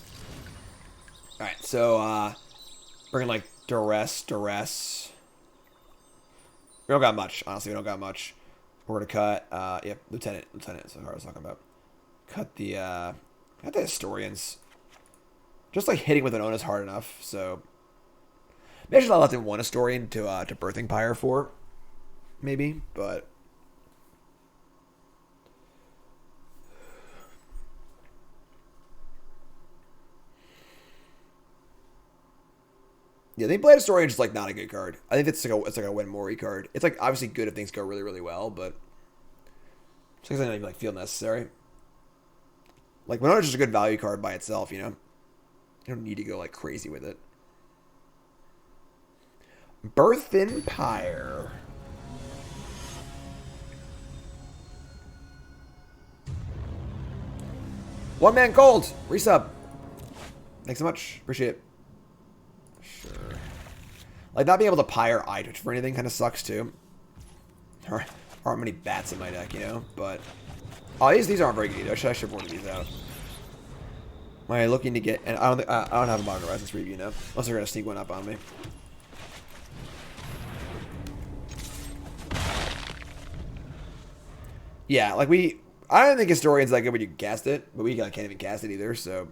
Alright, so, bringing, like, Duress. We don't got much, honestly, we don't got much. We're gonna cut, yep, Lieutenant, that's what I was talking about. Cut the Historians. Just, like, hitting with an Ona's hard enough, so... Maybe I should let them 1 Historian to Birthing Pyre for, maybe, but... Yeah, I think Blade Historian is, like, not a good card. I think it's like a win Mori card. It's, like, obviously good if things go really, really well, but... It's like something that, like, feel necessary. Like, Winota's just a good value card by itself, you know? You don't need to go, like, crazy with it. Birthin Pyre. One Man Gold! Resub. Thanks so much. Appreciate it. Sure. Like, not being able to Pyre Eyetwitch for anything kind of sucks, too. There aren't many bats in my deck, you know? But... Oh, these aren't very good either. I should board these out. Am I looking to get... And I don't have a Modern Horizons review now. Unless they're going to sneak one up on me. Yeah, like I don't think Historian's that good when you can cast it. But we can't even cast it either, so...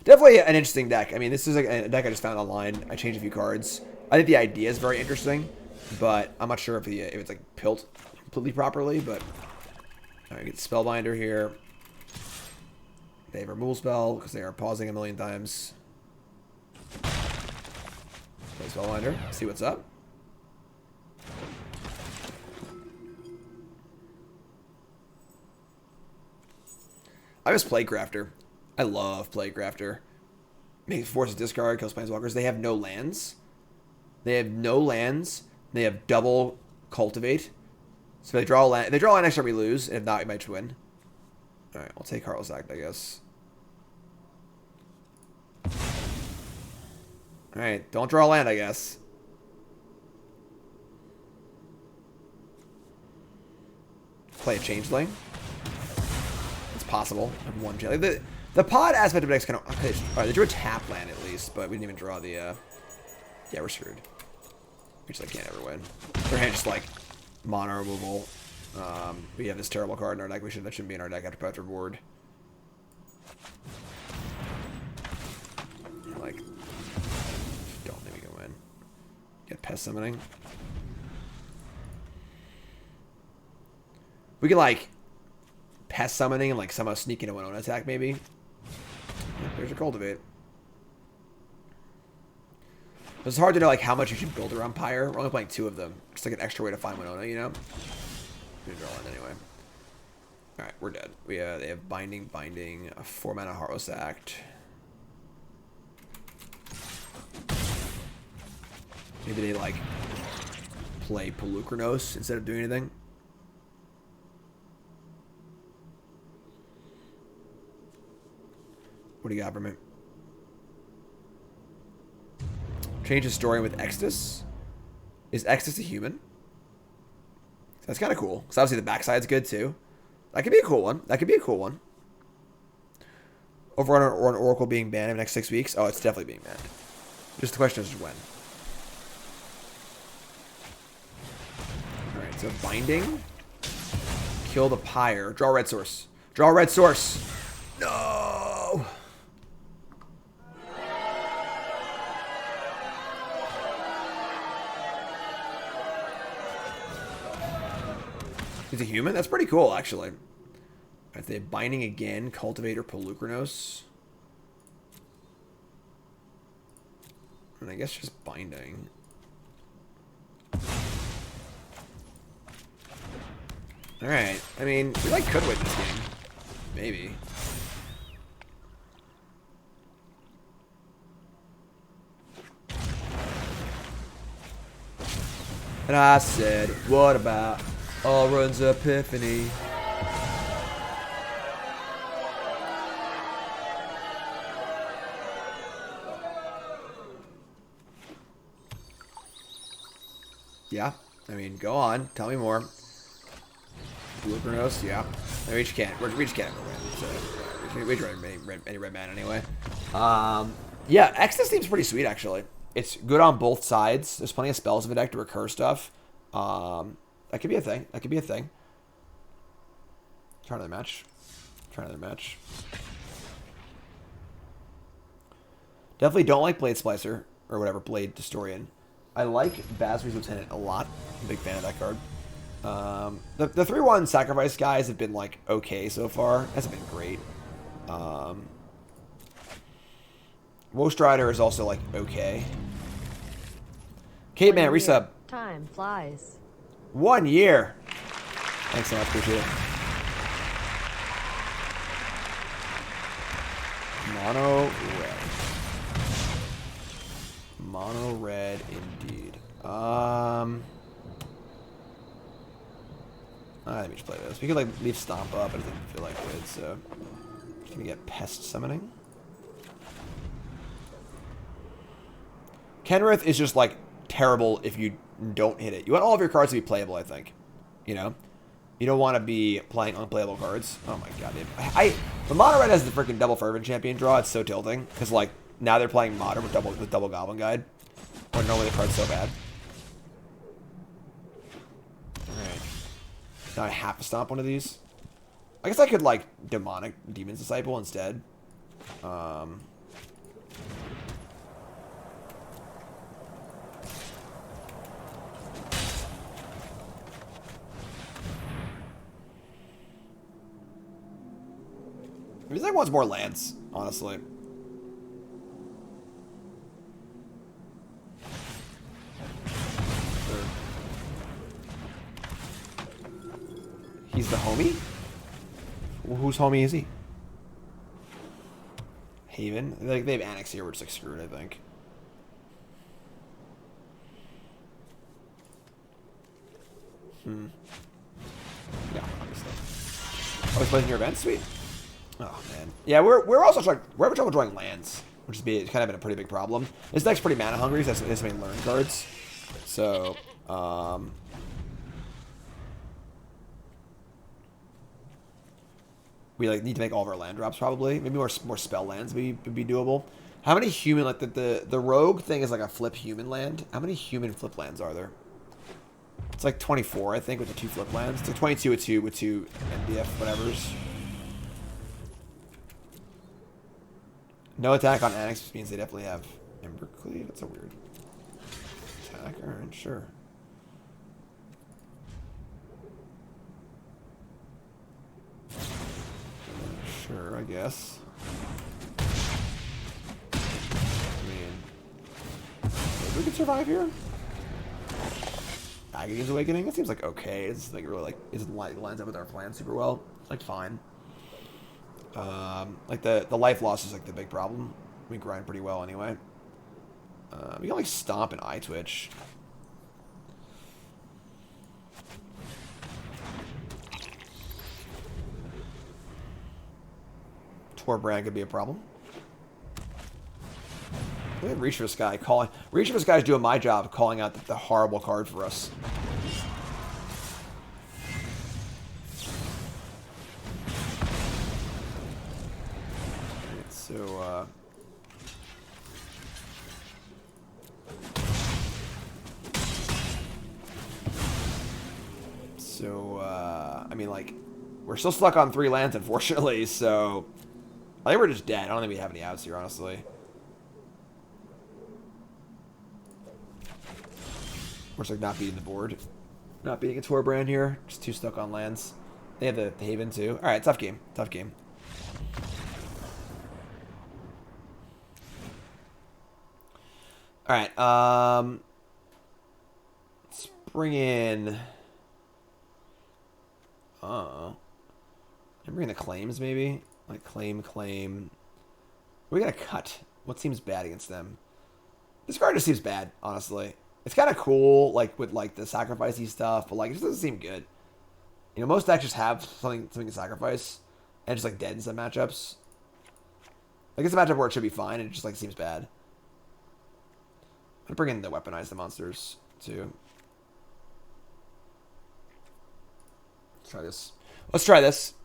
Definitely an interesting deck. I mean, this is like a deck I just found online. I changed a few cards. I think the idea is very interesting, but I'm not sure if it's like built completely properly. But all right, get Spellbinder here. They have removal spell because they are pausing a million times. Play Spellbinder. See what's up. I miss Plaguecrafter. I love Plaguecrafter. Makes forces discard, kills planeswalkers. They have no lands. They have no lands. They have double cultivate. So if they draw a land. If they draw a land next time, we lose. If not, we might win. Alright, we'll take Carl's Act, I guess. Alright, don't draw a land, I guess. Play a Changeling. It's possible. Like one Changeling. The pod aspect of the deck's kind of... Okay, alright, they drew a tap land at least, but we didn't even draw the... Yeah, we're screwed. We just like, can't ever win. Their hand just like mono removal. We have this terrible card in our deck. That shouldn't be in our deck after Petra board. Like, don't think we can win. Get Pest Summoning. We can like Pest Summoning and like somehow sneak into Winota attack maybe. Yeah, there's your Cultivate. It's hard to know like how much you should build around Pyre. We're only playing 2 of them. It's like an extra way to find Winota, you know? We draw one anyway. Alright, we're dead. They have Binding, a 4-mana Heartless Act. Maybe they like play Polukranos instead of doing anything. What do you got for me? Change historian with Extus. Is Extus a human? That's kind of cool. Because obviously the backside's good too. That could be a cool one. Overlord or an Oracle being banned in the next 6 weeks? Oh, it's definitely being banned. Just the question is when. Alright, so Binding. Kill the Pyre. Draw a red source. No! He's a human? That's pretty cool, actually. Alright, they have Binding again. Cultivator, Polukranos. And I guess just Binding. Alright. I mean, we like could win this game. Maybe. And I said, what about Alrun's Epiphany? Yeah, I mean, go on. Tell me more. Polukranos, yeah. I mean, we just can't ever win. So we draw any red man anyway. Yeah, Extus seems pretty sweet actually. It's good on both sides. There's plenty of spells in the deck to recur stuff. That could be a thing. Try another match. Definitely don't like Blade Splicer or whatever, Blade Destorian. I like Basri's Lieutenant a lot. I'm a big fan of that card. The 3/1 sacrifice guys have been like okay so far. Hasn't been great. Woe Strider is also like okay. Kate Man, resub. Time flies. 1 year. Thanks so much, appreciate it. Mono red indeed. Let me just play this. We could like leave Stomp up, but it doesn't feel like it, so just gonna get Pest Summoning. Kenrith is just like terrible if you don't hit it. You want all of your cards to be playable, I think. You know? You don't want to be playing unplayable cards. Oh my god, dude. The Mono Red has the freaking double Fervent Champion draw. It's so tilting. Because, like, now they're playing Modern with double Goblin Guide. Or normally the card's so bad. Alright. Now I have to stomp one of these. I guess I could, like, Demonic Demon's Disciple instead. This like wants more lands, honestly. He's the homie? Whose homie is he? Haven. Like they have Annex here, which is like screwed, I think. Yeah, obviously. Oh, he's playing your event? Sweet. Oh man. Yeah, we're also trying we're having trouble drawing lands, which is kind of been a pretty big problem. This deck's pretty mana hungry, so it's many learn cards. So, we like need to make all of our land drops probably. Maybe more spell lands would be doable. How many human like the rogue thing is like a flip human land? How many human flip lands are there? It's like 24, I think, with the 2 flip lands. It's like 22 with two NDF whatevers. No attack on Annex, which means they definitely have Embercleave. That's a weird attack. Alright, sure. Sure, I guess. I mean, maybe we could survive here? Agadeem's Awakening? That seems like okay. It's like really like it lines up with our plan super well. Like fine. Like the life loss is like the big problem. We grind pretty well anyway. We can like stomp an Eyetwitch. Torbrand could be a problem. Look at Reach for Sky calling. Reach for Sky is doing my job calling out the horrible card for us. So, I mean, like, we're still stuck on 3 lands, unfortunately, so I think we're just dead. I don't think we have any outs here, honestly. We're just like not beating the board. Not beating a Torbrand here. Just too stuck on lands. They have the Haven too. Alright, tough game. Tough game. Alright, let's bring in bring in the claims maybe? Like claim. We gotta cut. What seems bad against them? This card just seems bad, honestly. It's kind of cool, like, with, like, the sacrificey stuff, but, like, it just doesn't seem good. You know, most decks just have something to sacrifice, and just, like, dead in some matchups. Like, it's a matchup where it should be fine, and it just, like, seems bad. I'm gonna bring in the weaponize the monsters, too. Let's try this. Let's try this.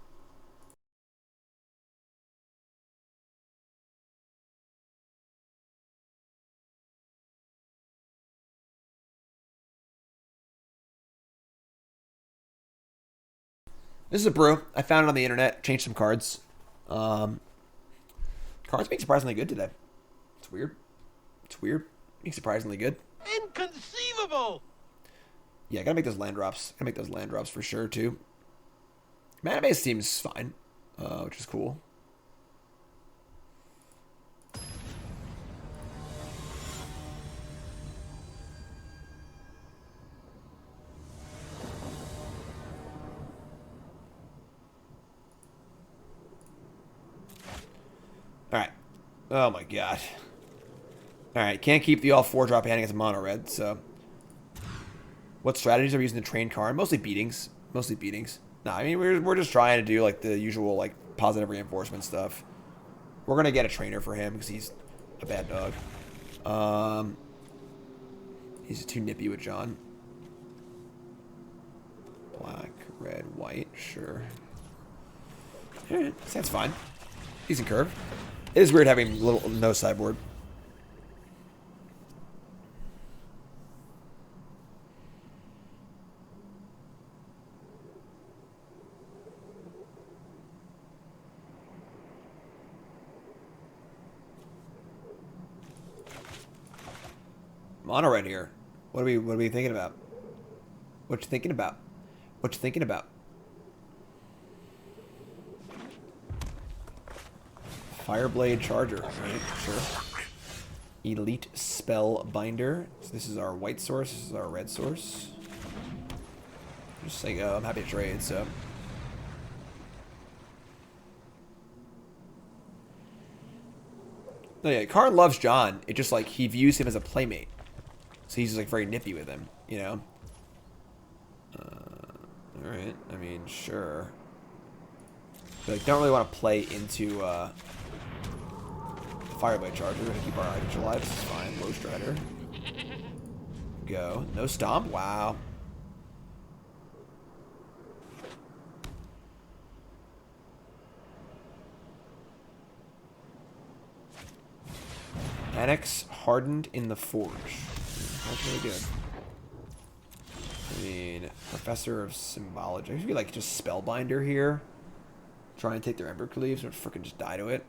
This is a brew. I found it on the internet. Changed some cards. Cards being surprisingly good today. It's weird. It's weird. Being surprisingly good. Inconceivable! Yeah, gotta make those land drops. Gotta make those land drops for sure, too. Mana base seems fine, which is cool. Alright. Oh my god. Alright, can't keep the all 4-drop hand against mono red, so. What strategies are we using to train Karn? Mostly beatings. Mostly beatings. Nah, I mean, we're just trying to do, like, the usual, like, positive reinforcement stuff. We're gonna get a trainer for him, because he's a bad dog. He's too nippy with John. Black, red, white, sure. Alright, that's fine. Decent curve. It is weird having no sideboard. Mono red here. What are we thinking about? What you thinking about? What you thinking about? Fireblade Charger, right? Sure. Elite Spellbinder. So this is our white source. This is our red source. Just saying, I'm happy to trade, so. No, yeah, Karn loves John. It just like he views him as a playmate, so he's just like very nippy with him, you know. All right, I mean, sure. But like, don't really want to play into the Fireblade Charger. We're gonna keep our Eyetwitch alive. This is fine. Woe Strider. Go. No stomp. Wow. Annex hardened in the forge. That's really good. I mean, Professor of Symbology. I should be like just Spellbinder here. Try and take their Embercleaves or freaking just die to it.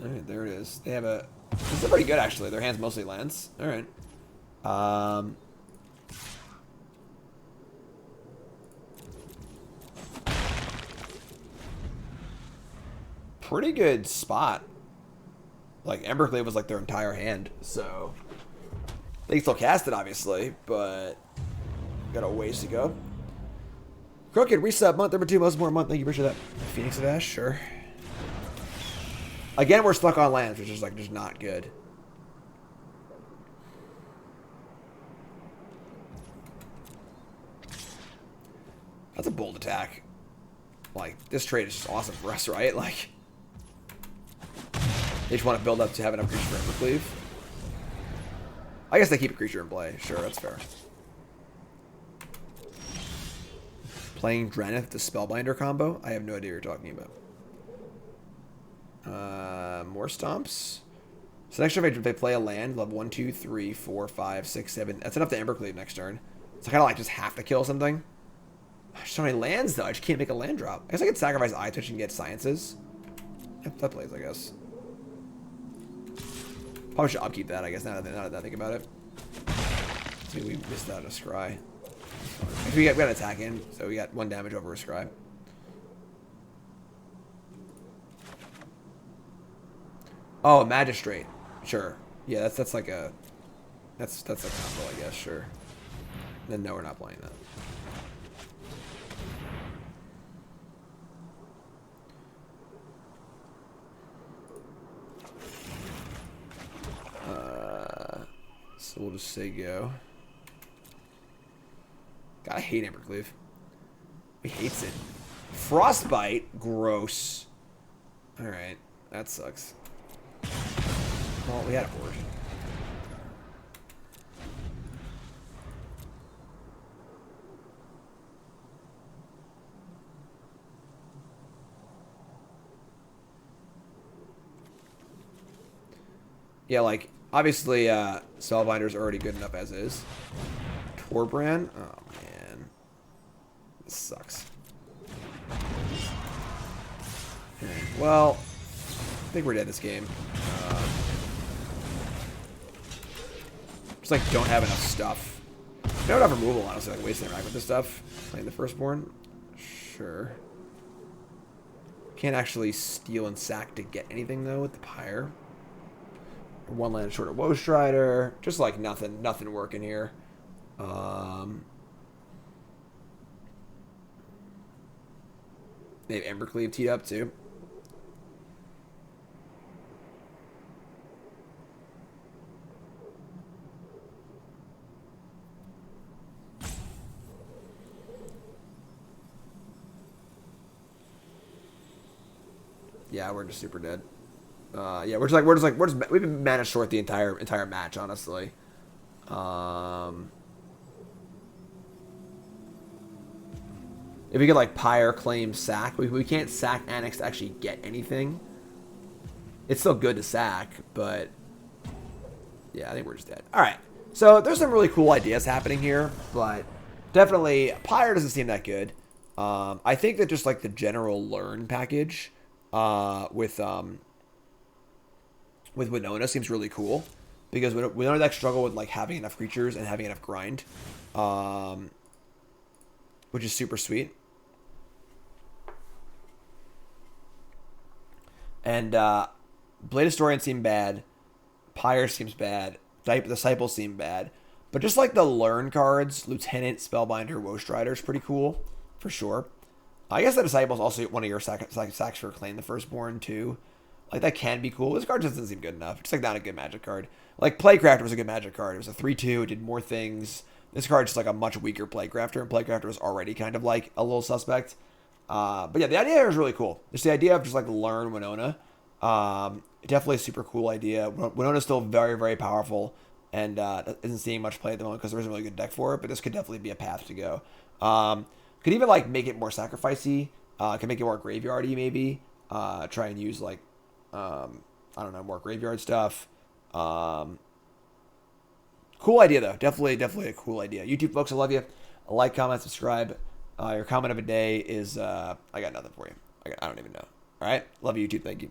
Alright, there it is. They have a... This is pretty good, actually. Their hand's mostly lands. Alright. Pretty good spot. Like, Embercleave was like their entire hand, so... They can still cast it, obviously, but... Got a ways to go. Crooked, resub, month number 2, most important month. Thank you, appreciate that. Phoenix of Ash, sure. Again, we're stuck on lands, which is like just not good. That's a bold attack. Like, this trade is just awesome for us, right? Like, they just want to build up to have enough creature for Embercleave. I guess they keep a creature in play. Sure, that's fair. Playing Draneth, the Spellbinder combo? I have no idea what you're talking about. More stomps. So next turn, if they play a land, they'll have 1, 2, 3, 4, 5, 6, 7. That's enough to Embercleave next turn. So I kind of like just have to kill something. There's so many lands, though. I just can't make a land drop. I guess I could sacrifice Eyetwitch and get Sciences. Yep, that plays, I guess. Probably should upkeep that, I guess, now that I think about it. See, we missed out a Scry. We got an attack in, so we got 1 damage over a Scry. Oh, a Magistrate. Sure. Yeah, that's like a... That's a combo, I guess, sure. Then no, we're not playing that. So we'll just say go. God, I hate Embercleave. He hates it. Frostbite? Gross. Alright. That sucks. Well, we had a board. Yeah, like, obviously, Spellbinder's already good enough as is. Torbrand? Oh, man. This sucks. Okay, well, I think we're dead this game. Just, like, don't have enough stuff. I don't have removal, honestly, like, wasting rack with this stuff. Playing the Firstborn? Sure. Can't actually steal and sack to get anything, though, with the Pyre. 1 land short of Woe Strider. Just like nothing working here. They have Embercleave teed up too. Yeah, we're just super dead. Yeah, we've been mana short the entire match, honestly. If we could like Pyre, claim, sack, we can't sack Annex to actually get anything. It's still good to sack, but yeah, I think we're just dead. All right, so there's some really cool ideas happening here, but definitely Pyre doesn't seem that good. I think that just like the general learn package with Winota seems really cool, because Winota decks struggle with like having enough creatures and having enough grind, which is super sweet. And Blade Historian seem bad, Pyre seems bad, Disciples seem bad, but just like the learn cards, Lieutenant, Spellbinder, Woe Strider is pretty cool for sure. I guess that Disciple is also one of your sacks for Claim the Firstborn too. Like, that can be cool. This card just doesn't seem good enough. It's like not a good Magic card. Like, Playcrafter was a good Magic card. It was a 3/2. It did more things. This card's just like a much weaker Playcrafter, and Playcrafter was already kind of like a little suspect. But yeah, the idea here is really cool. Just the idea of just like learn Winota. Definitely a super cool idea. Winona's still very, very powerful and isn't seeing much play at the moment because there isn't really a good deck for it, but this could definitely be a path to go. Could even like make it more sacrificey. Could make it more graveyardy maybe. Try and use like I don't know, more graveyard stuff. Cool idea though. Definitely a cool idea. YouTube folks, I love you. Like, comment, subscribe. Your comment of a day is I got nothing for you. I don't even know. All right, love you, YouTube. Thank you.